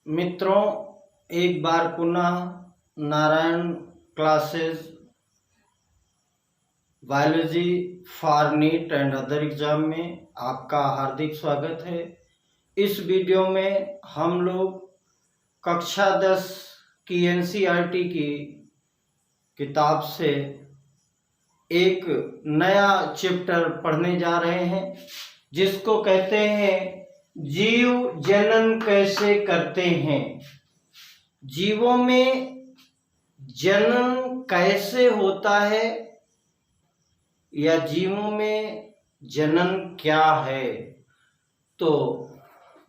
मित्रों, एक बार पुनः Narayan classes biology for neat and other exam में आपका हार्दिक स्वागत है। इस वीडियो में हम लोग कक्षा 10 की एनसीईआरटी की किताब से एक नया चैप्टर पढ़ने जा रहे हैं, जिसको कहते हैं जीव जनन कैसे करते हैं। जीवों में जनन कैसे होता है या जीवों में जनन क्या है। तो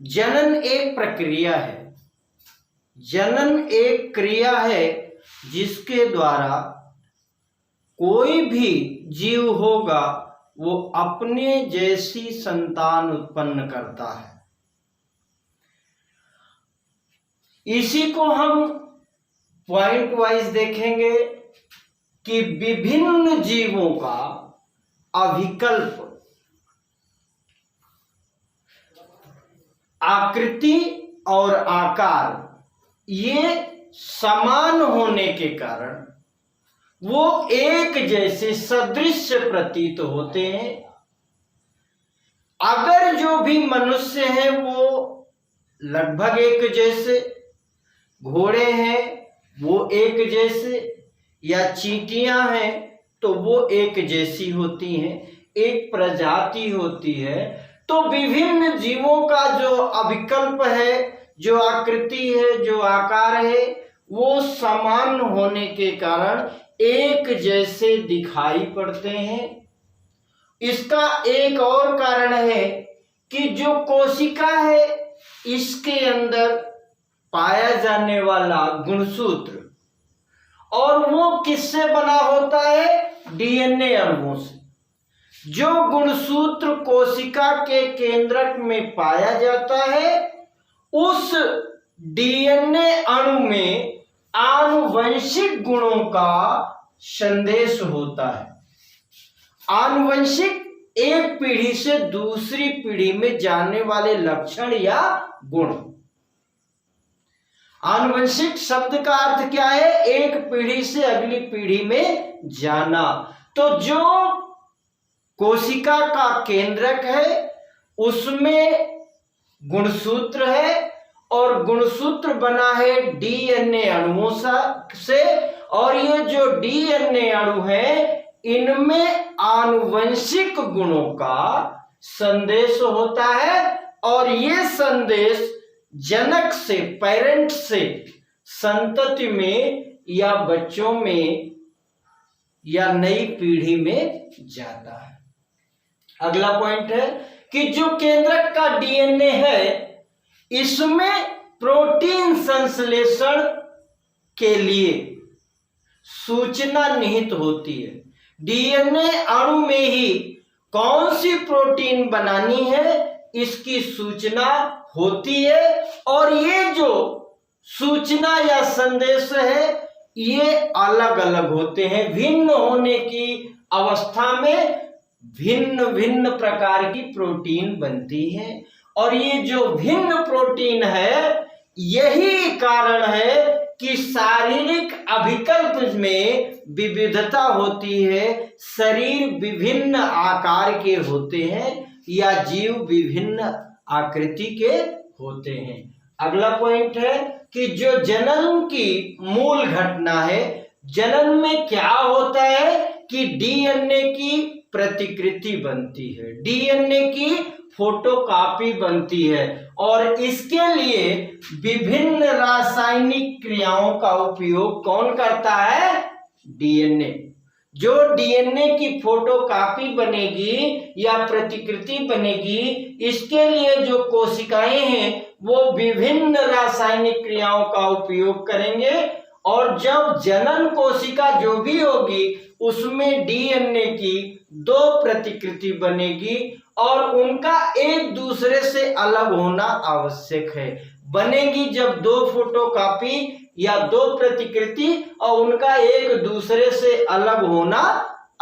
जनन एक प्रक्रिया है, जनन एक क्रिया है जिसके द्वारा कोई भी जीव होगा वो अपने जैसी संतान उत्पन्न करता है। इसी को हम पॉइंट वाइज देखेंगे कि विभिन्न जीवों का अभिकल्प आकृति और आकार ये समान होने के कारण वो एक जैसे सदृश प्रतीत होते हैं। अगर जो भी मनुष्य हैं वो लगभग एक जैसे, घोड़े हैं वो एक जैसे, या चींटियां हैं तो वो एक जैसी होती हैं, एक प्रजाति होती है। तो विभिन्न जीवों का जो अभिकल्प है, जो आकृति है, जो आकार है, वो समान होने के कारण एक जैसे दिखाई पड़ते हैं। इसका एक और कारण है कि जो कोशिका है इसके अंदर पाया जाने वाला गुणसूत्र, और वो किससे बना होता है? डीएनए अणुओं से। जो गुणसूत्र कोशिका के केंद्रक में पाया जाता है उस डीएनए अणु में आनुवंशिक गुणों का संदेश होता है। आनुवंशिक एक पीढ़ी से दूसरी पीढ़ी में जाने वाले लक्षण या गुण। आनुवंशिक शब्द का अर्थ क्या है? एक पीढ़ी से अगली पीढ़ी में जाना। तो जो कोशिका का केंद्रक है उसमें गुणसूत्र है, और गुणसूत्र बना है डीएनए अणुओं से, और ये जो डीएनए अणु है इनमें आनुवंशिक गुणों का संदेश होता है, और ये संदेश जनक से, पेरेंट से संतति में या बच्चों में या नई पीढ़ी में जाता है। अगला पॉइंट है कि जो केंद्रक का डीएनए है इसमें प्रोटीन संश्लेषण के लिए सूचना निहित होती है। डीएनए अणु में ही कौन सी प्रोटीन बनानी है इसकी सूचना होती है, और ये जो सूचना या संदेश है ये अलग अलग होते हैं। भिन्न होने की अवस्था में भिन्न भिन्न प्रकार की प्रोटीन बनती है, और ये जो भिन्न प्रोटीन है यही कारण है कि शारीरिक अभिकल्प में विविधता होती है। शरीर विभिन्न आकार के होते हैं या जीव विभिन्न आकृति के होते हैं। अगला पॉइंट है कि जो जनन की मूल घटना है, जनन में क्या होता है कि डीएनए की प्रतिकृति बनती है, डीएनए की फोटोकॉपी बनती है, और इसके लिए विभिन्न रासायनिक क्रियाओं का उपयोग कौन करता है? डीएनए। जो डीएनए की फोटोकॉपी बनेगी या प्रतिकृति बनेगी, इसके लिए जो कोशिकाएं हैं वो विभिन्न रासायनिक क्रियाओं का उपयोग करेंगे, और जब जनन कोशिका जो भी होगी उसमें डीएनए की दो प्रतिकृति बनेगी, और उनका एक दूसरे से अलग होना आवश्यक है। बनेगी जब दो फोटोकॉपी या दो प्रतिकृति, और उनका एक दूसरे से अलग होना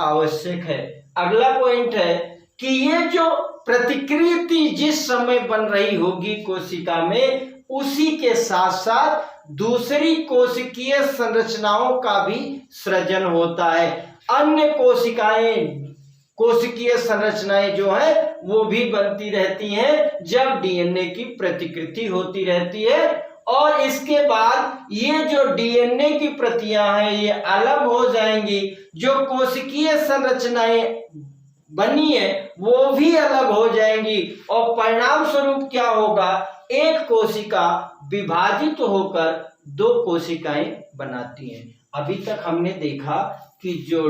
आवश्यक है। अगला पॉइंट है कि ये जो प्रतिकृति जिस समय बन रही होगी कोशिका में, उसी के साथ साथ दूसरी कोशिकीय संरचनाओं का भी सृजन होता है। अन्य कोशिकीय संरचनाएं जो है वो भी बनती रहती हैं जब डीएनए की प्रतिकृति होती रहती है। और इसके बाद ये जो डीएनए की प्रतियां हैं ये अलग हो जाएंगी, जो कोशिकीय संरचनाएं बनी है वो भी अलग हो जाएंगी, और परिणाम स्वरूप क्या होगा, एक कोशिका विभाजित होकर दो कोशिकाएं बनाती हैं। अभी तक हमने देखा कि जो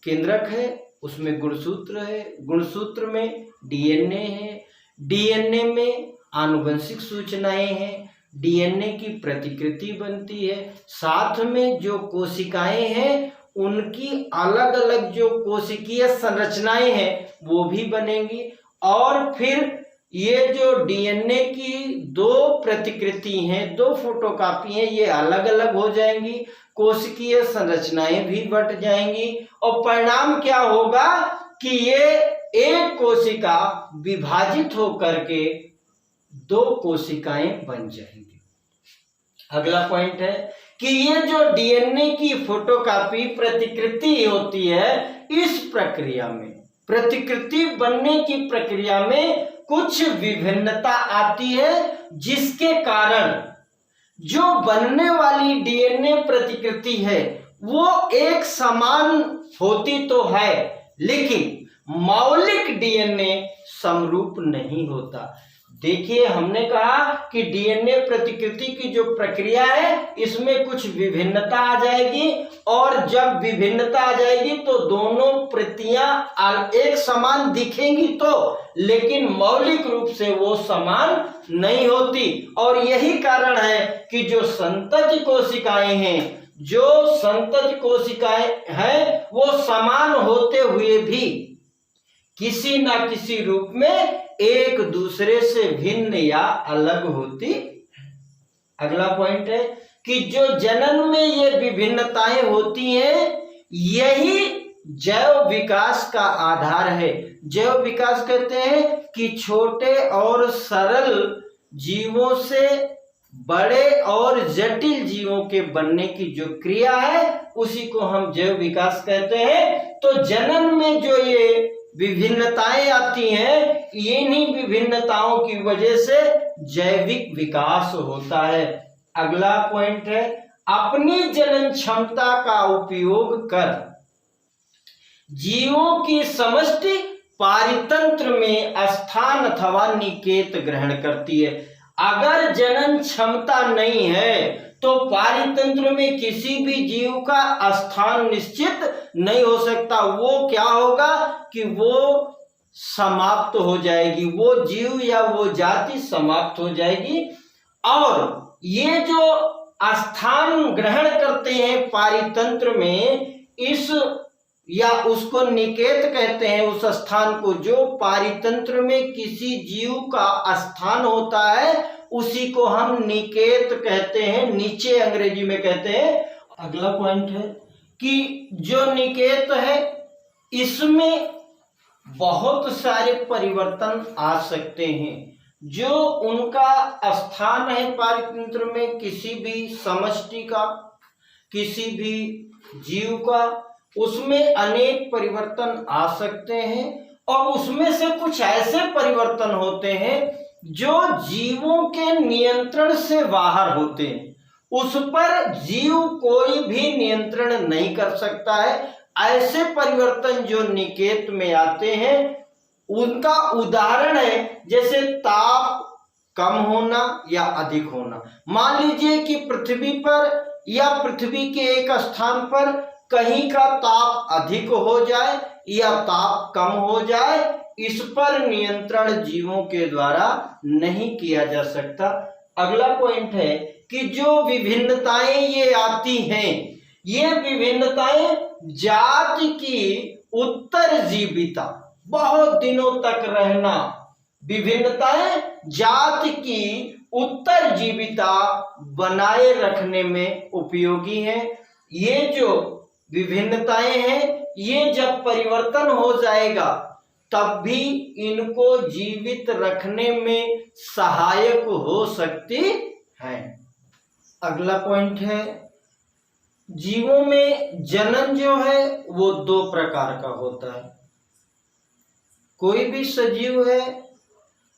केंद्रक है उसमें गुणसूत्र है, गुणसूत्र में डीएनए है, डीएनए में आनुवंशिक सूचनाएं हैं, डीएनए की प्रतिकृति बनती है, साथ में जो कोशिकाएं हैं उनकी अलग अलग जो कोशिकीय संरचनाएं हैं वो भी बनेंगी, और फिर ये जो डीएनए की दो प्रतिकृति हैं, दो फोटोकॉपी हैं, ये अलग अलग हो जाएंगी, कोशिकीय संरचनाएं भी बट जाएंगी, और परिणाम क्या होगा कि ये एक कोशिका विभाजित होकर के दो कोशिकाएं बन जाएंगी। अगला पॉइंट है कि ये जो डीएनए की फोटोकॉपी प्रतिकृति होती है, इस प्रक्रिया में, प्रतिकृति बनने की प्रक्रिया में कुछ विभिन्नता आती है, जिसके कारण जो बनने वाली डीएनए प्रतिकृति है वो एक समान होती तो है, लेकिन मौलिक डीएनए समरूप नहीं होता। देखिए, हमने कहा कि डीएनए प्रतिकृति की जो प्रक्रिया है इसमें कुछ विभिन्नता आ जाएगी, और जब विभिन्नता आ जाएगी तो दोनों प्रतियां एक समान दिखेंगी तो, लेकिन मौलिक रूप से वो समान नहीं होती। और यही कारण है कि जो संतति कोशिकाएं हैं, जो संतति कोशिकाएं हैं वो समान होते हुए भी किसी ना किसी रूप में एक दूसरे से भिन्न या अलग होती। अगला पॉइंट है कि जो जनन में ये विभिन्नताएं होती हैं, यही जैव विकास का आधार है। जैव विकास कहते हैं कि छोटे और सरल जीवों से बड़े और जटिल जीवों के बनने की जो क्रिया है उसी को हम जैव विकास कहते हैं। तो जनन में जो ये विभिन्नताएं आती हैं, इन्हीं विभिन्नताओं की वजह से जैविक विकास होता है। अगला पॉइंट है, अपनी जनन क्षमता का उपयोग कर जीवों की समष्टि पारितंत्र में स्थान अथवा निकेत ग्रहण करती है। अगर जनन क्षमता नहीं है तो पारितंत्र में किसी भी जीव का स्थान निश्चित नहीं हो सकता। वो क्या होगा कि वो समाप्त हो जाएगी, वो जीव या वो जाति समाप्त हो जाएगी। और ये जो स्थान ग्रहण करते हैं पारितंत्र में, इस या उसको निकेत कहते हैं, उस स्थान को जो पारितंत्र में किसी जीव का स्थान होता है उसी को हम निकेत कहते हैं, नीचे अंग्रेजी में कहते हैं। अगला पॉइंट है कि जो निकेत है इसमें बहुत सारे परिवर्तन आ सकते हैं। जो उनका स्थान है पारितंत्र में किसी भी समष्टि का, किसी भी जीव का, उसमें अनेक परिवर्तन आ सकते हैं, और उसमें से कुछ ऐसे परिवर्तन होते हैं जो जीवों के नियंत्रण से बाहर होते हैं। उस पर जीव कोई भी नियंत्रण नहीं कर सकता है। ऐसे परिवर्तन जो निकेत में आते हैं उनका उदाहरण है जैसे ताप कम होना या अधिक होना। मान लीजिए कि पृथ्वी पर या पृथ्वी के एक स्थान पर कहीं का ताप अधिक हो जाए या ताप कम हो जाए, इस पर नियंत्रण जीवों के द्वारा नहीं किया जा सकता। अगला पॉइंट है कि जो विभिन्नताएं ये आती हैं, ये विभिन्नताएं जाति की उत्तरजीविता, बहुत दिनों तक रहना, विभिन्नताएं जाति की उत्तरजीविता बनाए रखने में उपयोगी है। ये जो विभिन्नताएं हैं ये जब परिवर्तन हो जाएगा तब भी इनको जीवित रखने में सहायक हो सकती है। अगला पॉइंट है, जीवों में जनन जो है वो दो प्रकार का होता है। कोई भी सजीव है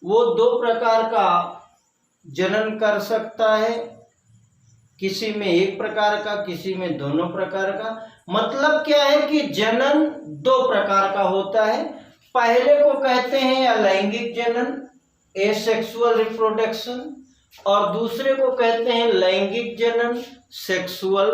वो दो प्रकार का जनन कर सकता है, किसी में एक प्रकार का, किसी में दोनों प्रकार का। मतलब क्या है कि जनन दो प्रकार का होता है। पहले को कहते हैं अलैंगिक जनन, एसेक्सुअल रिप्रोडक्शन, और दूसरे को कहते हैं लैंगिक जनन, सेक्सुअल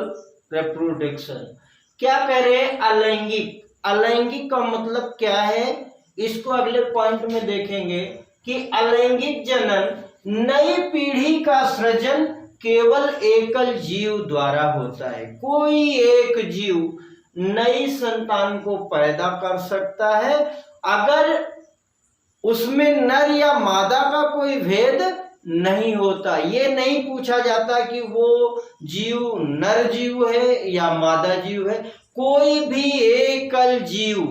रिप्रोडक्शन। क्या कह रहे हैं? अलैंगिक। अलैंगिक का मतलब क्या है, इसको अगले पॉइंट में देखेंगे कि अलैंगिक जनन नई पीढ़ी का सृजन केवल एकल जीव द्वारा होता है। कोई एक जीव नई संतान को पैदा कर सकता है अगर उसमें नर या मादा का कोई भेद नहीं होता। ये नहीं पूछा जाता कि वो जीव नर जीव है या मादा जीव है। कोई भी एकल जीव,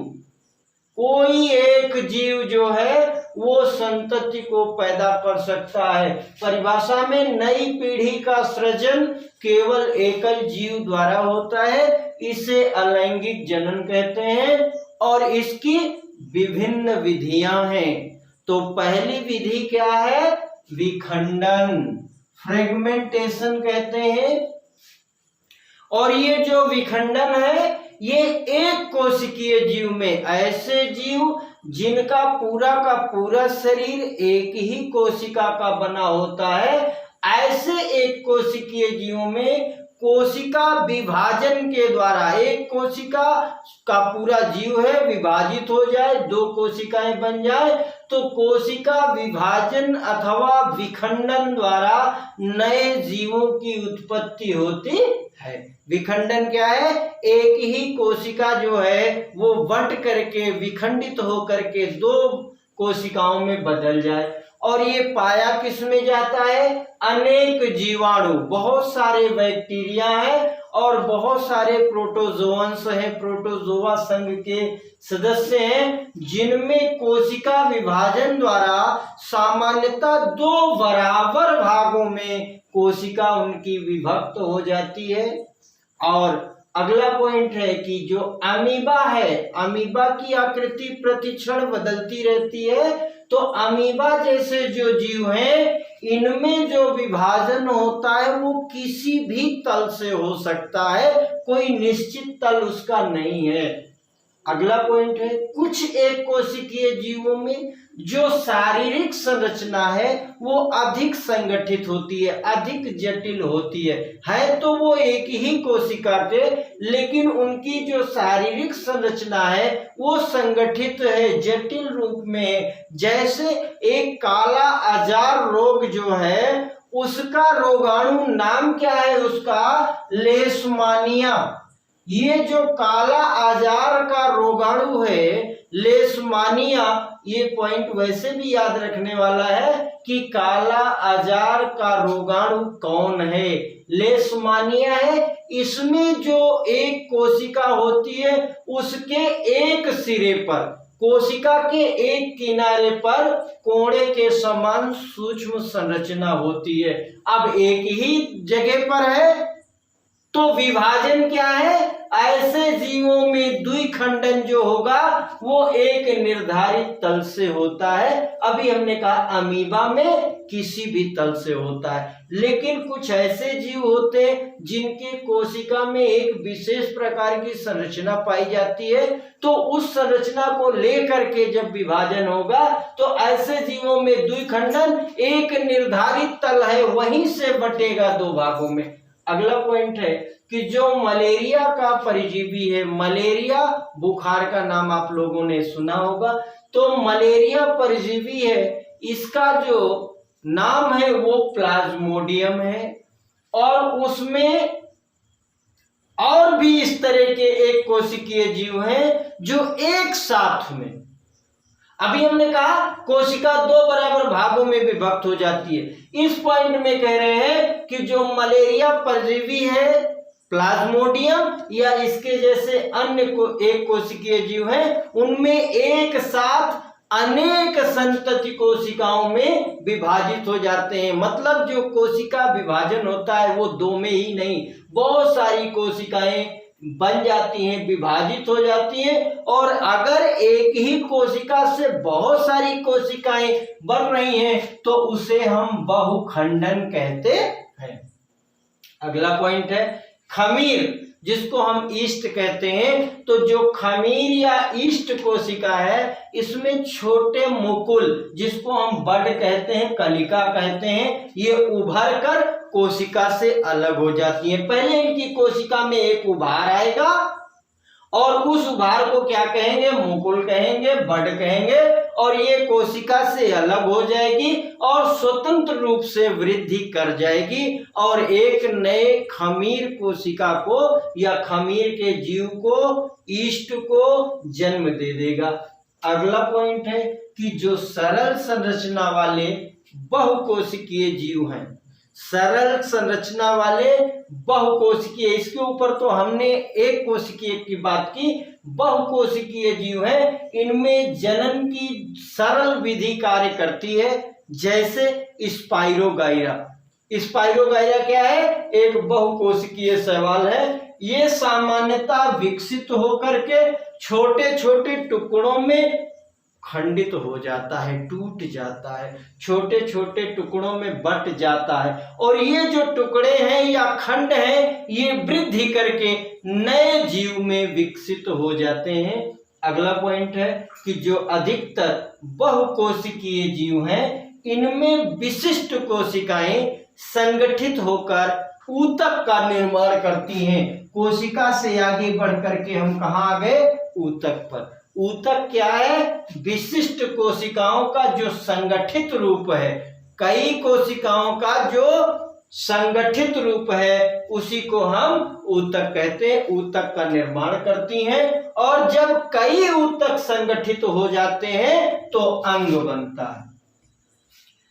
कोई एक जीव जो है वो संतति को पैदा कर सकता है। परिभाषा में नई पीढ़ी का सृजन केवल एकल जीव द्वारा होता है, इसे अलैंगिक जनन कहते हैं और इसकी विभिन्न विधियां हैं। तो पहली विधि क्या है? विखंडन, फ्रेगमेंटेशन कहते हैं। और ये जो विखंडन है ये एक कोशिकीय जीव में, ऐसे जीव जिनका पूरा का पूरा शरीर एक ही कोशिका का बना होता है, ऐसे एक कोशिकीय जीवों में कोशिका विभाजन के द्वारा, एक कोशिका का पूरा जीव है विभाजित हो जाए, दो कोशिकाएं बन जाए, तो कोशिका विभाजन अथवा विखंडन द्वारा नए जीवों की उत्पत्ति होती है। विखंडन क्या है? एक ही कोशिका जो है वो बंट करके, विखंडित होकर के दो कोशिकाओं में बदल जाए। और ये पाया किस में जाता है? अनेक जीवाणु, बहुत सारे बैक्टीरिया है और बहुत सारे प्रोटोजोअन्स है, प्रोटोजोआ संघ के सदस्य हैं, जिनमें कोशिका विभाजन द्वारा सामान्यतः दो बराबर भागों में कोशिका उनकी विभक्त हो जाती है। और अगला पॉइंट है कि जो अमीबा है, अमीबा की आकृति प्रतिक्षण बदलती रहती है। तो अमीबा जैसे जो जीव हैं, इनमें जो विभाजन होता है वो किसी भी तल से हो सकता है, कोई निश्चित तल उसका नहीं है। अगला पॉइंट है, कुछ एक कोशिकीय जीवों में जो शारीरिक संरचना है वो अधिक संगठित होती है, अधिक जटिल होती है तो वो एक ही कोशिका के, लेकिन उनकी जो शारीरिक संरचना है वो संगठित है, जटिल रूप में। जैसे एक काला अजार रोग जो है, उसका रोगाणु नाम क्या है? उसका लेशमानिया। ये जो काला आजार का रोगाणु है लेशमानिया, ये पॉइंट वैसे भी याद रखने वाला है कि काला आजार का रोगाणु कौन है? लेशमानिया है। इसमें जो एक कोशिका होती है उसके एक सिरे पर, कोशिका के एक किनारे पर कोड़े के समान सूक्ष्म संरचना होती है। अब एक ही जगह पर है तो विभाजन क्या है? ऐसे जीवों में द्विखंडन जो होगा वो एक निर्धारित तल से होता है। अभी हमने कहा अमीबा में किसी भी तल से होता है, लेकिन कुछ ऐसे जीव होते हैं जिनकी कोशिका में एक विशेष प्रकार की संरचना पाई जाती है, तो उस संरचना को लेकर के जब विभाजन होगा तो ऐसे जीवों में द्विखंडन, एक निर्धारित तल है वहीं से बटेगा दो भागों में। अगला पॉइंट है कि जो मलेरिया का परजीवी है, मलेरिया बुखार का नाम आप लोगों ने सुना होगा, तो मलेरिया परजीवी है, इसका जो नाम है वो प्लाज्मोडियम है। और उसमें और भी इस तरह के एक कोशिकीय जीव हैं जो एक साथ में, अभी हमने कहा कोशिका दो बराबर भागों में विभक्त हो जाती है। इस पॉइंट में कह रहे हैं कि जो मलेरिया परजीवी है प्लाज्मोडियम या इसके जैसे अन्य एक कोशिकीय जीव हैं, उनमें एक साथ अनेक संतति कोशिकाओं में विभाजित हो जाते हैं। मतलब जो कोशिका विभाजन होता है वो दो में ही नहीं, बहुत सारी कोशिकाएं बन जाती हैं, विभाजित हो जाती हैं। और अगर एक ही कोशिका से बहुत सारी कोशिकाएं बन रही हैं तो उसे हम बहुखंडन कहते हैं। अगला पॉइंट है खमीर, जिसको हम ईस्ट कहते हैं। तो जो खमीर या ईस्ट कोशिका है, इसमें छोटे मुकुल, जिसको हम बड कहते हैं, कलिका कहते हैं, ये उभर कर कोशिका से अलग हो जाती हैं। पहले इनकी कोशिका में एक उभार आएगा और उस उभार को क्या कहेंगे, मुकुल कहेंगे, बड कहेंगे, और ये कोशिका से अलग हो जाएगी और स्वतंत्र रूप से वृद्धि कर जाएगी और एक नए खमीर कोशिका को या खमीर के जीव को, ईस्ट को जन्म दे देगा। अगला पॉइंट है कि जो सरल संरचना वाले बहुकोशिकीय जीव हैं, सरल संरचना वाले बहुकोशिकीय, इसके ऊपर तो हमने एक कोशिकीय की बात की, बहुकोशिकीय जीव है, इनमें जनन की सरल विधि कार्य करती है। जैसे स्पाइरोगाइरा। स्पाइरोगाइरा क्या है, एक बहुकोशिकीय शैवाल है। ये सामान्यतः विकसित होकर के छोटे छोटे टुकड़ों में खंडित हो जाता है, टूट जाता है, छोटे छोटे टुकड़ों में बट जाता है, और ये जो टुकड़े हैं या खंड हैं, ये वृद्धि करके नए जीव में विकसित हो जाते हैं। अगला पॉइंट है कि जो अधिकतर बहुकोशिकीय जीव हैं, इनमें विशिष्ट कोशिकाएं संगठित होकर ऊतक का निर्माण करती हैं। कोशिका से आगे बढ़ करके हम कहाँ आ गए, ऊतक पर। ऊतक क्या है, विशिष्ट कोशिकाओं का जो संगठित रूप है, कई कोशिकाओं का जो संगठित रूप है, उसी को हम ऊतक कहते हैं। ऊतक का निर्माण करती हैं, और जब कई ऊतक संगठित हो जाते हैं तो अंग बनता है।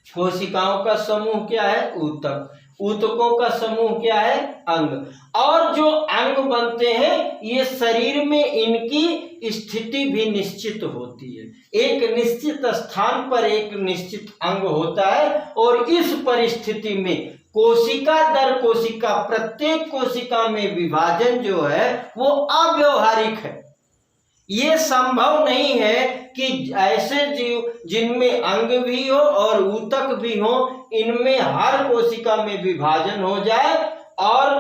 कोशिकाओं का समूह क्या है, ऊतक। ऊतकों का समूह क्या है, अंग। और जो अंग बनते हैं, ये शरीर में इनकी स्थिति भी निश्चित होती है। एक निश्चित स्थान पर एक निश्चित अंग होता है, और इस परिस्थिति में कोशिका दर कोशिका, प्रत्येक कोशिका में विभाजन जो है वो अव्यवहारिक है। ये संभव नहीं है कि ऐसे जीव जिनमें अंग भी हो और ऊतक भी हो, इनमें हर कोशिका में विभाजन हो जाए और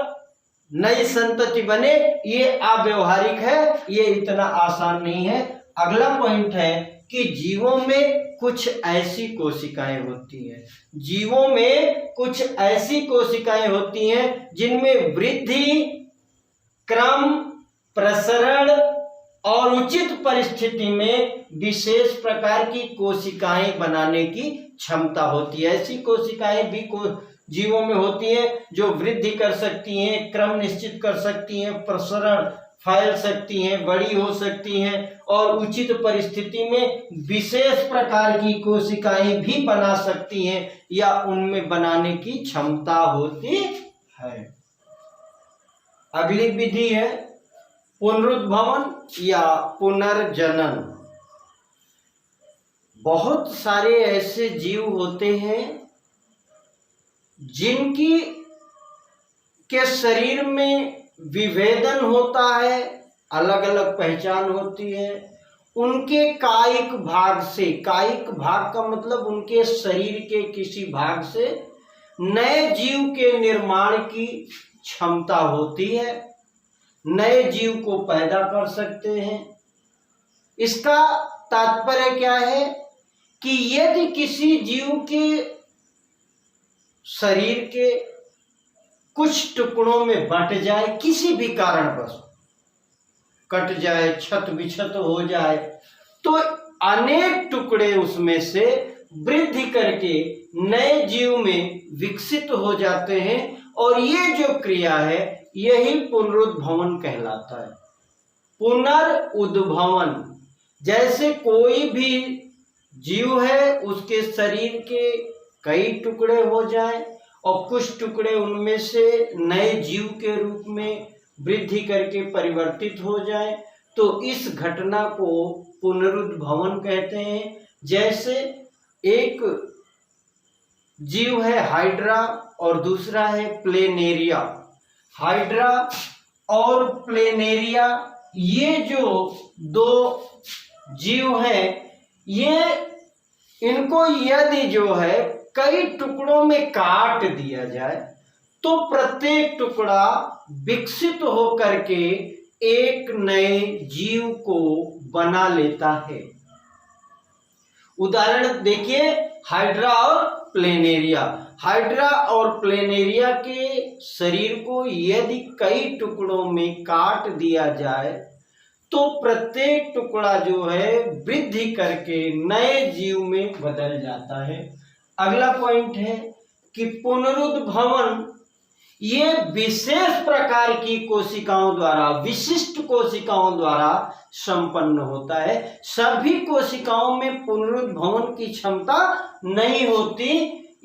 नई संतति बने। ये अव्यवहारिक है, ये इतना आसान नहीं है। अगला पॉइंट है कि जीवों में कुछ ऐसी कोशिकाएं होती हैं, जीवों में कुछ ऐसी कोशिकाएं होती हैं जिनमें वृद्धि, क्रम, प्रसरण और उचित परिस्थिति में विशेष प्रकार की कोशिकाएं बनाने की क्षमता होती है। ऐसी कोशिकाएं भी जीवों में होती हैं जो वृद्धि कर सकती हैं, क्रम निश्चित कर सकती हैं, प्रसरण फैल सकती हैं, बड़ी हो सकती हैं, और उचित परिस्थिति में विशेष प्रकार की कोशिकाएं भी बना सकती हैं या उनमें बनाने की क्षमता होती है। अगली विधि है पुनरुद्भवन या पुनर्जनन। बहुत सारे ऐसे जीव होते हैं जिनकी के शरीर में विभेदन होता है, अलग अलग पहचान होती है। उनके कायिक भाग से, कायिक भाग का मतलब उनके शरीर के किसी भाग से नए जीव के निर्माण की क्षमता होती है, नए जीव को पैदा कर सकते हैं। इसका तात्पर्य क्या है कि यदि किसी जीव के शरीर के कुछ टुकड़ों में बंट जाए, किसी भी कारणवश कट जाए, छत बिछत हो जाए, तो अनेक टुकड़े उसमें से वृद्धि करके नए जीव में विकसित हो जाते हैं, और ये जो क्रिया है यही पुनरुद्भवन कहलाता है। पुनरुद्भवन, जैसे कोई भी जीव है उसके शरीर के कई टुकड़े हो जाए और कुछ टुकड़े उनमें से नए जीव के रूप में वृद्धि करके परिवर्तित हो जाएं, तो इस घटना को पुनरुद्भवन कहते हैं। जैसे एक जीव है हाइड्रा और दूसरा है प्लेनेरिया। हाइड्रा और प्लेनेरिया, ये जो दो जीव हैं, ये इनको यदि जो है कई टुकड़ों में काट दिया जाए तो प्रत्येक टुकड़ा विकसित होकर के एक नए जीव को बना लेता है। उदाहरण देखिए, हाइड्रा और प्लेनेरिया। हाइड्रा और प्लेनेरिया के शरीर को यदि कई टुकड़ों में काट दिया जाए तो प्रत्येक टुकड़ा जो है वृद्धि करके नए जीव में बदल जाता है। अगला पॉइंट है कि पुनरुद्भवन ये विशेष प्रकार की कोशिकाओं द्वारा, विशिष्ट कोशिकाओं द्वारा संपन्न होता है। सभी कोशिकाओं में पुनरुद्भवन की क्षमता नहीं होती,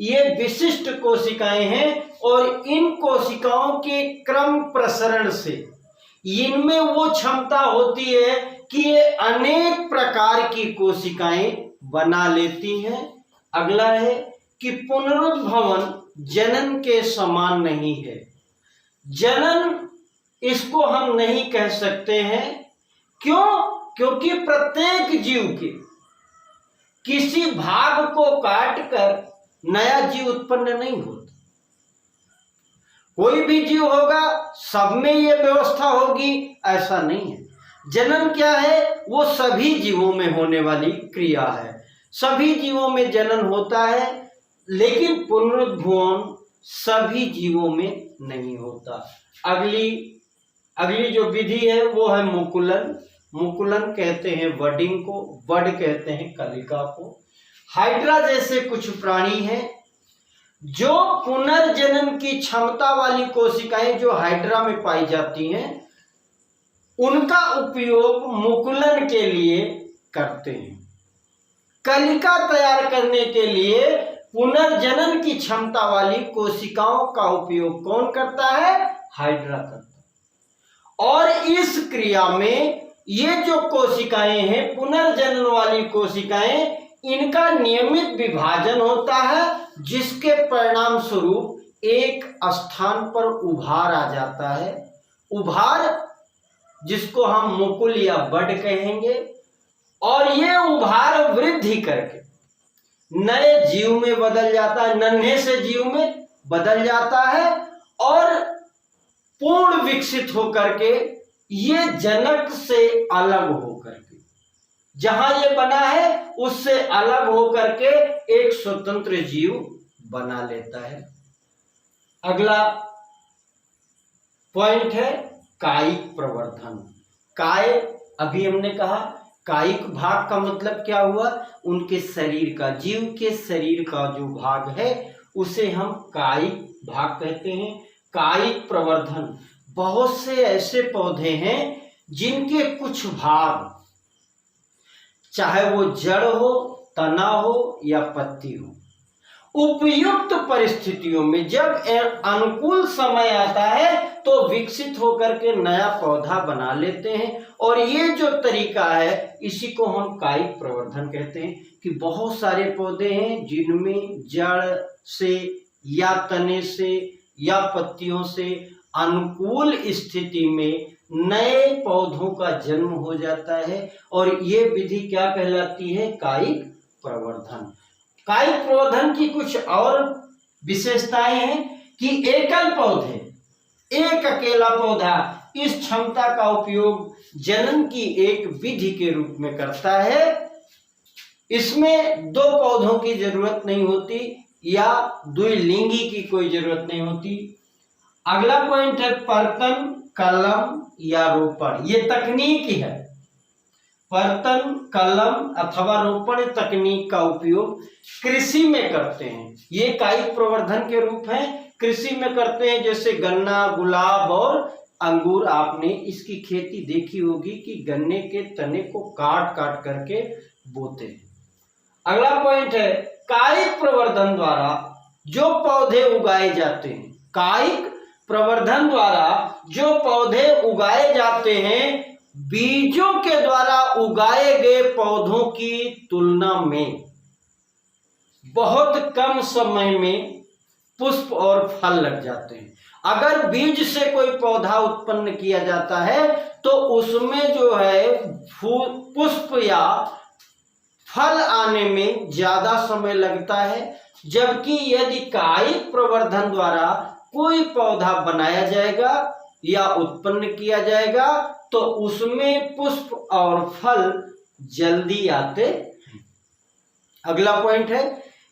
ये विशिष्ट कोशिकाएं हैं और इन कोशिकाओं के क्रम प्रसरण से इनमें वो क्षमता होती है कि ये अनेक प्रकार की कोशिकाएं बना लेती हैं। अगला है कि पुनरुद्भवन जनन के समान नहीं है। जनन इसको हम नहीं कह सकते हैं। क्यों? क्योंकि प्रत्येक जीव के किसी भाग को काटकर नया जीव उत्पन्न नहीं होता। कोई भी जीव होगा, सब में ये व्यवस्था होगी, ऐसा नहीं है। जनन क्या है? वो सभी जीवों में होने वाली क्रिया है। सभी जीवों में जनन होता है, लेकिन पुनरुद्भवन सभी जीवों में नहीं होता। अगली जो विधि है वो है मुकुलन। मुकुलन कहते हैं बडिंग को, बड कहते हैं कलिका को। हाइड्रा जैसे कुछ प्राणी हैं जो पुनर्जनन की क्षमता वाली कोशिकाएं जो हाइड्रा में पाई जाती हैं, उनका उपयोग मुकुलन के लिए करते हैं। कलिका तैयार करने के लिए पुनर्जनन की क्षमता वाली कोशिकाओं का उपयोग कौन करता है? हाइड्रा करता है। और इस क्रिया में ये जो कोशिकाएं हैं, पुनर्जनन वाली कोशिकाएं, इनका नियमित विभाजन होता है, जिसके परिणाम स्वरूप एक स्थान पर उभार आ जाता है। उभार जिसको हम मुकुल या बड कहेंगे, और ये उभार वृद्धि करके नए जीव में बदल जाता है, नन्हे से जीव में बदल जाता है और पूर्ण विकसित होकर के ये जनक से अलग होकर के, जहां ये बना है उससे अलग होकर के एक स्वतंत्र जीव बना लेता है। अगला पॉइंट है कायिक प्रवर्धन। काय, अभी हमने कहा कायिक भाग का मतलब क्या हुआ? उनके शरीर का, जीव के शरीर का जो भाग है उसे हम कायिक भाग कहते हैं। कायिक प्रवर्धन, बहुत से ऐसे पौधे हैं जिनके कुछ भाग, चाहे वो जड़ हो, तना हो या पत्ती हो, उपयुक्त परिस्थितियों में जब अनुकूल समय आता है तो विकसित होकर के नया पौधा बना लेते हैं। और ये जो तरीका है इसी को हम कायिक प्रवर्धन कहते हैं। कि बहुत सारे पौधे हैं जिनमें जड़ से या तने से या पत्तियों से अनुकूल स्थिति में नए पौधों का जन्म हो जाता है, और ये विधि क्या कहलाती है? कायिक प्रवर्धन। कायिक प्रवर्धन की कुछ और विशेषताएं हैं कि एकल पौधे, एक अकेला पौधा इस क्षमता का उपयोग जनन की एक विधि के रूप में करता है। इसमें दो पौधों की जरूरत नहीं होती या द्विलिंगी की कोई जरूरत नहीं होती। अगला पॉइंट है पर्तन, कलम या रोपण। ये तकनीक है। पर्तन, कलम अथवा रोपण तकनीक का उपयोग कृषि में करते हैं। ये कायिक प्रवर्धन के रूप हैं, कृषि में करते हैं। जैसे गन्ना, गुलाब और अंगूर, आपने इसकी खेती देखी होगी कि गन्ने के तने को काट काट करके बोते हैं। अगला पॉइंट है कायिक प्रवर्धन द्वारा जो पौधे उगाए जाते हैं, कायिक प्रवर्धन द्वारा जो पौधे उगाए जाते हैं, बीजों के द्वारा उगाए गए पौधों की तुलना में बहुत कम समय में पुष्प और फल लग जाते हैं। अगर बीज से कोई पौधा उत्पन्न किया जाता है तो उसमें जो है पुष्प या फल आने में ज्यादा समय लगता है, जबकि यदि कायिक प्रवर्धन द्वारा कोई पौधा बनाया जाएगा या उत्पन्न किया जाएगा तो उसमें पुष्प और फल जल्दी आते हैं। अगला पॉइंट है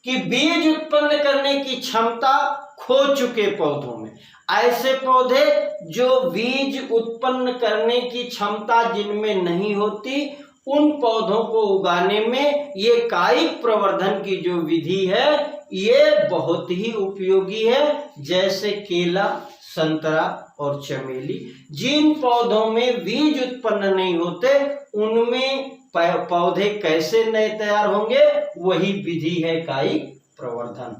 कि बीज उत्पन्न करने की क्षमता खो चुके पौधों में, ऐसे पौधे जो बीज उत्पन्न करने की क्षमता जिनमें नहीं होती, उन पौधों को उगाने में ये कायिक प्रवर्धन की जो विधि है ये बहुत ही उपयोगी है। जैसे केला, संतरा और चमेली, जिन पौधों में बीज उत्पन्न नहीं होते उनमें पौधे कैसे नए तैयार होंगे, वही विधि है कायिक प्रवर्धन।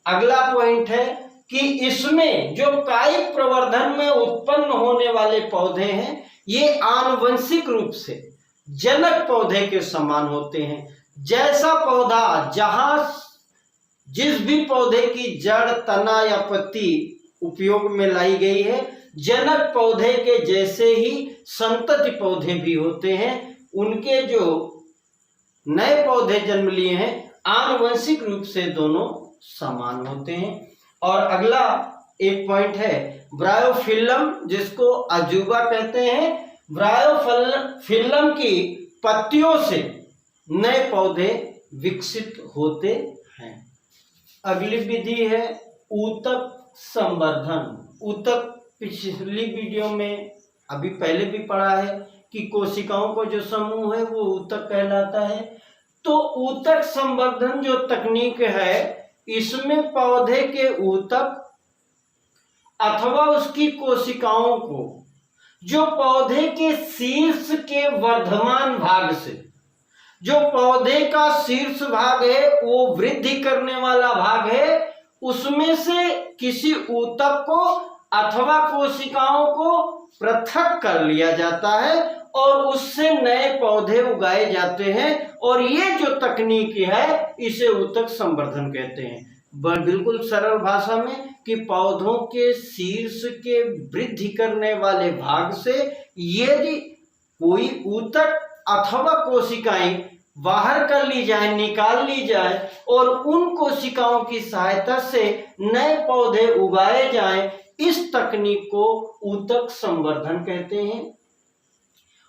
अगला पॉइंट है कि इसमें जो कायिक प्रवर्धन में उत्पन्न होने वाले पौधे हैं ये आनुवंशिक रूप से जनक पौधे के समान होते हैं। जैसा पौधा जहां जिस भी पौधे की जड़, तना या पत्ती उपयोग में लाई गई है, जनक पौधे के जैसे ही संतति पौधे भी होते हैं। उनके जो नए पौधे जन्म लिए हैं आनुवंशिक रूप से दोनों समान होते हैं। और अगला एक पॉइंट है ब्रायोफिल्लम, जिसको अजूबा कहते हैं। ब्रायोफिल्लम की पत्तियों से नए पौधे विकसित होते हैं। अगली विधि है ऊतक संवर्धन। ऊतक पिछली वीडियो में अभी पहले भी पढ़ा है कि कोशिकाओं को जो समूह है वो ऊतक कहलाता है। तो ऊतक संवर्धन जो तकनीक है इसमें पौधे के ऊतक अथवा उसकी कोशिकाओं को जो पौधे के शीर्ष के वर्धमान भाग से, जो पौधे का शीर्ष भाग है वो वृद्धि करने वाला भाग है, उसमें से किसी ऊतक को अथवा कोशिकाओं को पृथक कर लिया जाता है और उससे नए पौधे उगाए जाते हैं। और ये जो तकनीक है इसे ऊतक संवर्धन कहते हैं। बिल्कुल सरल भाषा में कि पौधों के शीर्ष के वृद्धि करने वाले भाग से यदि कोई ऊतक अथवा कोशिकाएं बाहर कर ली जाए, निकाल ली जाए और उन कोशिकाओं की सहायता से नए पौधे उगाए जाएं, इस तकनीक को ऊतक संवर्धन कहते हैं।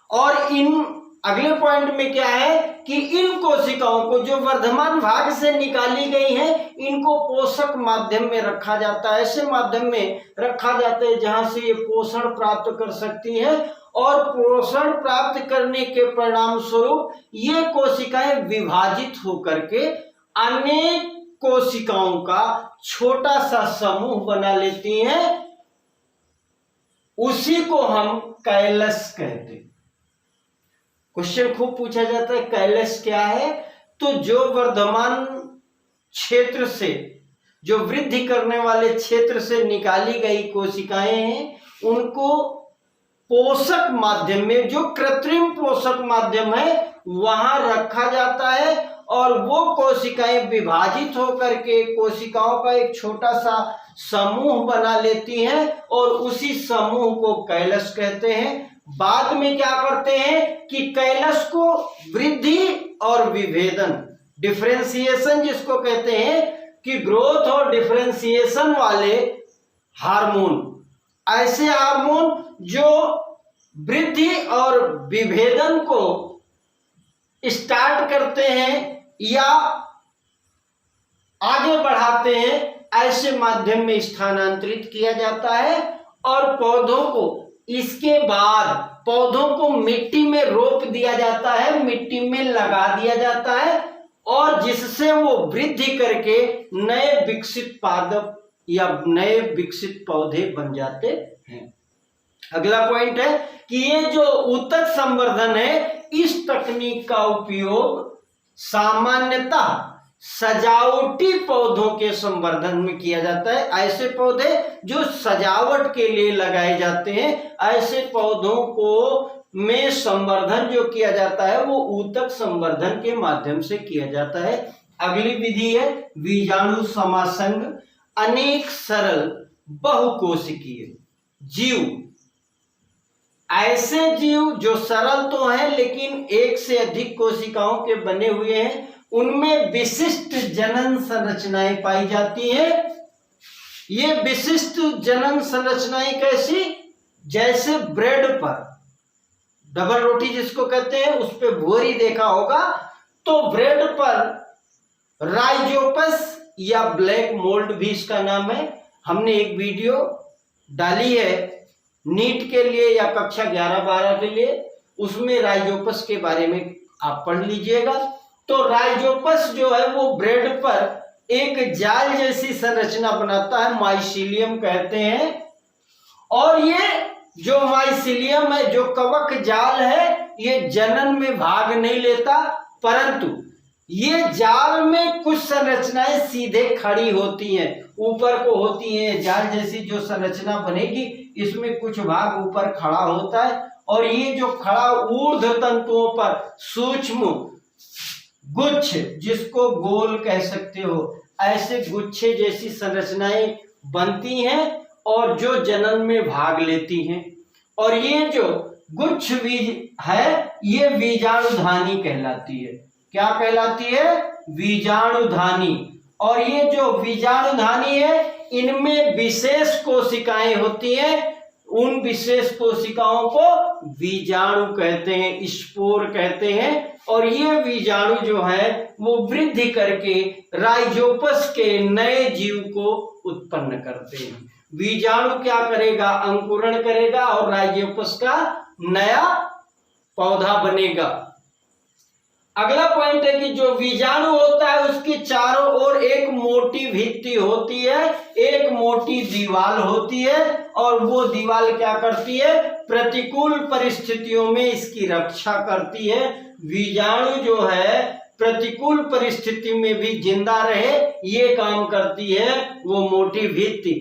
और इन अगले पॉइंट में क्या है कि इन कोशिकाओं को जो वर्धमान भाग से निकाली गई हैं, इनको पोषक माध्यम में रखा जाता है। ऐसे माध्यम में रखा जाता है जहां से ये पोषण प्राप्त कर सकती है और पोषण प्राप्त करने के परिणाम स्वरूप ये कोशिकाएं विभाजित होकर के अनेक कोशिकाओं का छोटा सा समूह बना लेती हैं। उसी को हम कैलस कहते हैं। क्वेश्चन खूब पूछा जाता है कैलस क्या है? तो जो वर्धमान क्षेत्र से, जो वृद्धि करने वाले क्षेत्र से निकाली गई कोशिकाएं हैं, उनको पोषक माध्यम में, जो कृत्रिम पोषक माध्यम है, वहां रखा जाता है और वो कोशिकाएं विभाजित होकर के कोशिकाओं का एक छोटा सा समूह बना लेती हैं और उसी समूह को कैलस कहते हैं। बाद में क्या करते हैं कि कैलस को वृद्धि और विभेदन, डिफरेंशिएशन जिसको कहते हैं, कि ग्रोथ और डिफरेंशिएशन वाले हार्मोन, ऐसे हार्मोन जो वृद्धि और विभेदन को स्टार्ट करते हैं या आगे बढ़ाते हैं, ऐसे माध्यम में स्थानांतरित किया जाता है और पौधों को, इसके बाद पौधों को मिट्टी में रोप दिया जाता है, मिट्टी में लगा दिया जाता है और जिससे वो वृद्धि करके नए विकसित पादप या नए विकसित पौधे बन जाते हैं। अगला पॉइंट है कि ये जो ऊतक संवर्धन है, इस तकनीक का उपयोग सामान्यतः सजावटी पौधों के संवर्धन में किया जाता है। ऐसे पौधे जो सजावट के लिए लगाए जाते हैं, ऐसे पौधों को में संवर्धन जो किया जाता है वो ऊतक संवर्धन के माध्यम से किया जाता है। अगली विधि है बीजाणु समासंग। अनेक सरल बहुकोशिकीय जीव, ऐसे जीव जो सरल तो हैं लेकिन एक से अधिक कोशिकाओं के बने हुए हैं, उनमें विशिष्ट जनन संरचनाएं पाई जाती हैं। ये विशिष्ट जनन संरचनाएं कैसी? जैसे ब्रेड पर डबल रोटी जिसको कहते हैं उस पे भुअरी देखा होगा, तो ब्रेड पर राइजोपस या ब्लैक मोल्ड भी इसका नाम है। हमने एक वीडियो डाली है नीट के लिए या कक्षा 11-12 के लिए, उसमें राइजोपस के बारे में आप पढ़ लीजिएगा। तो राइजोपस जो है वो ब्रेड पर एक जाल जैसी संरचना बनाता है, माइसीलियम कहते हैं। और ये जो माइसीलियम है, जो कवक जाल है, ये जनन में भाग नहीं लेता, परंतु ये जाल में कुछ संरचनाएं सीधे खड़ी होती हैं, ऊपर को होती हैं। जाल जैसी जो संरचना बनेगी इसमें कुछ भाग ऊपर खड़ा होता है, और ये जो खड़ा ऊर्ध्व तंतुओं पर सूक्ष्म गुच्छ, जिसको गोल कह सकते हो, ऐसे गुच्छे जैसी संरचनाएं बनती हैं और जो जनन में भाग लेती हैं। और ये जो गुच्छ बीज है ये बीजाणुधानी कहलाती है। क्या कहलाती है? बीजाणुधानी। और ये जो बीजाणुधानी है इनमें विशेष कोशिकाएं होती हैं, उन विशेष कोशिकाओं को बीजाणु कहते हैं, स्पोर कहते हैं। और ये बीजाणु जो है वो वृद्धि करके राइजोपस के नए जीव को उत्पन्न करते हैं। बीजाणु क्या करेगा? अंकुरण करेगा और राइजोपस का नया पौधा बनेगा। अगला पॉइंट है कि जो बीजाणु होता है उसकी चारों ओर एक मोटी भित्ति होती है, एक मोटी दीवार होती है, और वो दीवार क्या करती है? प्रतिकूल परिस्थितियों में इसकी रक्षा करती है। बीजाणु जो है प्रतिकूल परिस्थिति में भी जिंदा रहे ये काम करती है वो मोटी भित्ति।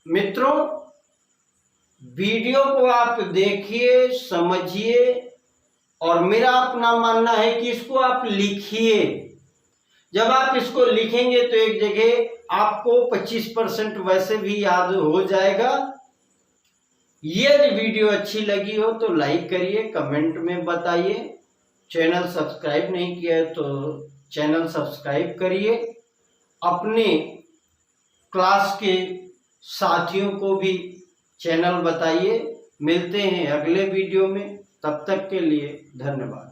मित्रों, वीडियो को आप देखिए, समझिए, और मेरा अपना मानना है कि इसको आप लिखिए। जब आप इसको लिखेंगे तो एक जगह आपको 25% वैसे भी याद हो जाएगा। यदि वीडियो अच्छी लगी हो तो लाइक करिए, कमेंट में बताइए। चैनल सब्सक्राइब नहीं किया है तो चैनल सब्सक्राइब करिए। अपने क्लास के साथियों को भी चैनल बताइए। मिलते हैं अगले वीडियो में, तब तक के लिए धन्यवाद।